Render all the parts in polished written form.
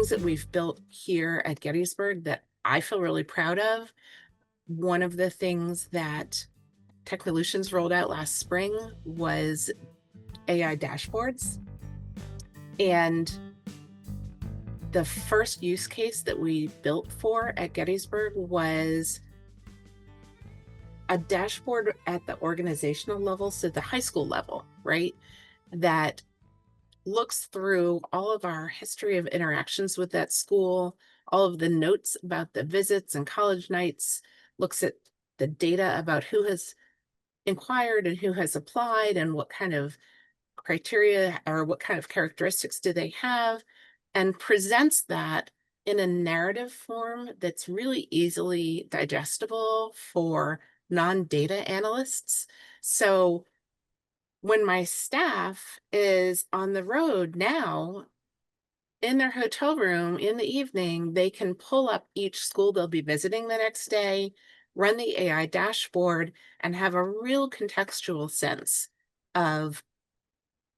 things that we've built here at Gettysburg that I feel really proud of, one of the things that Technolutions rolled out last spring was AI dashboards. And the first use case that we built for at Gettysburg was a dashboard at the organizational level, so the high school level, right? That looks through all of our history of interactions with that school, all of the notes about the visits and college nights, looks at the data about who has inquired and who has applied and what kind of criteria or what kind of characteristics do they have, and presents that in a narrative form that's really easily digestible for non-data analysts. So when my staff is on the road now, in their hotel room in the evening, they can pull up each school they'll be visiting the next day, run the AI dashboard, and have a real contextual sense of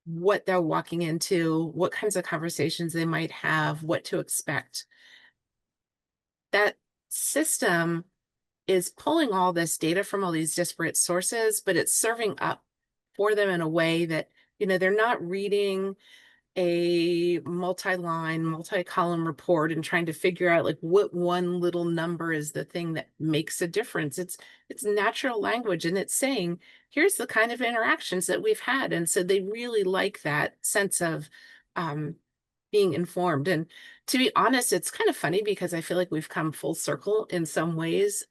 what they're walking into, what kinds of conversations they might have, what to expect. That system is pulling all this data from all these disparate sources, but it's serving up for them in a way that, they're not reading a multi-line, multi-column report and trying to figure out like what one little number is the thing that makes a difference. It's natural language, and it's saying, here's the kind of interactions that we've had. And so they really like that sense of being informed. And to be honest, it's kind of funny because I feel like we've come full circle in some ways.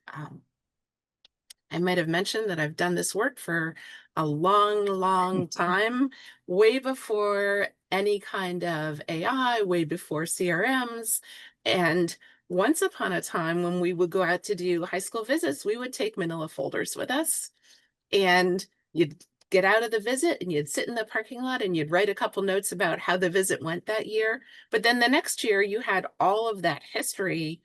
I might have mentioned that I've done this work for a long, long time, way before any kind of AI, way before CRMs. And once upon a time, when we would go out to do high school visits, we would take manila folders with us. And you'd get out of the visit and you'd sit in the parking lot and you'd write a couple notes about how the visit went that year. But then the next year, you had all of that history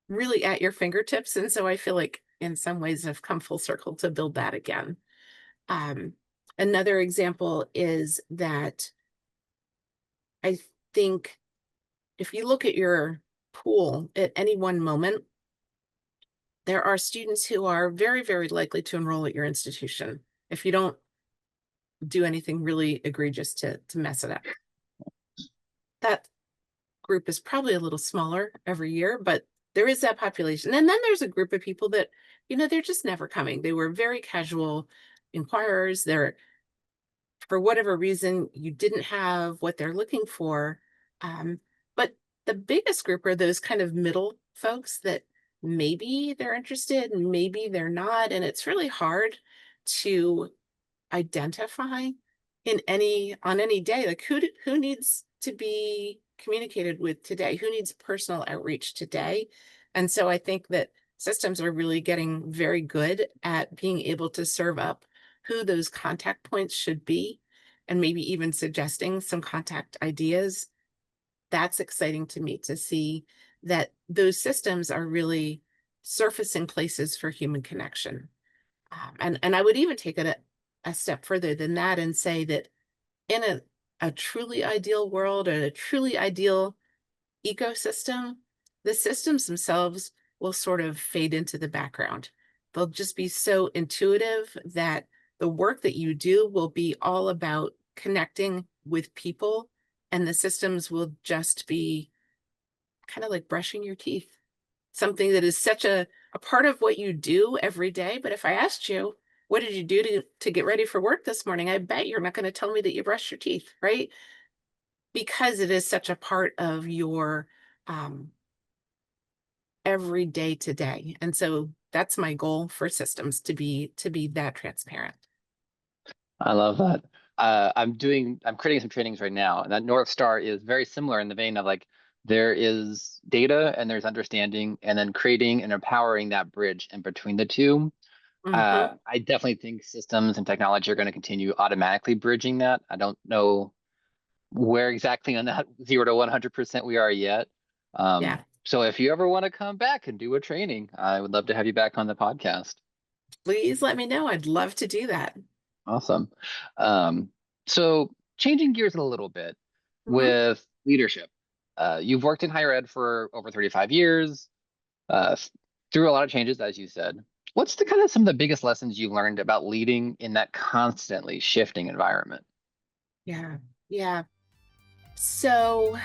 really at your fingertips. And so I feel like in some ways I've come full circle to build that again. Um, Another example is that I think if you look at your pool at any one moment, there are students who are very, very likely to enroll at your institution if you don't do anything really egregious to mess it up. That group is probably a little smaller every year, but there is that population. And then there's a group of people that, they're just never coming. They were very casual inquirers. They're, for whatever reason, you didn't have what they're looking for. But the biggest group are those kind of middle folks that maybe they're interested and maybe they're not. And it's really hard to identify on any day, like who needs to be communicated with today, who needs personal outreach today. And so I think that systems are really getting very good at being able to serve up who those contact points should be, and maybe even suggesting some contact ideas. That's exciting to me to see that those systems are really surfacing places for human connection. And I would even take it a step further than that and say that in a truly ideal world or a truly ideal ecosystem, the systems themselves will sort of fade into the background. They'll just be so intuitive that the work that you do will be all about connecting with people, and the systems will just be kind of like brushing your teeth, something that is such a part of what you do every day. But if I asked you, what did you do to get ready for work this morning? I bet you're not going to tell me that you brushed your teeth, right? Because it is such a part of your every day to day. And so that's my goal for systems, to be that transparent. I love that. I'm creating some trainings right now, and that North Star is very similar in the vein of like, there is data and there's understanding, and then creating and empowering that bridge in between the two. Mm-hmm. I definitely think systems and technology are going to continue automatically bridging that. I don't know where exactly on that 0 to 100% we are yet. Yeah. So if you ever want to come back and do a training, I would love to have you back on the podcast. Please let me know. I'd love to do that. Awesome. So changing gears a little bit Mm-hmm. with leadership. You've worked in higher ed for over 35 years, uh, through a lot of changes, as you said. What's the kind of some of the biggest lessons you've learned about leading in that constantly shifting environment? Yeah. Yeah. So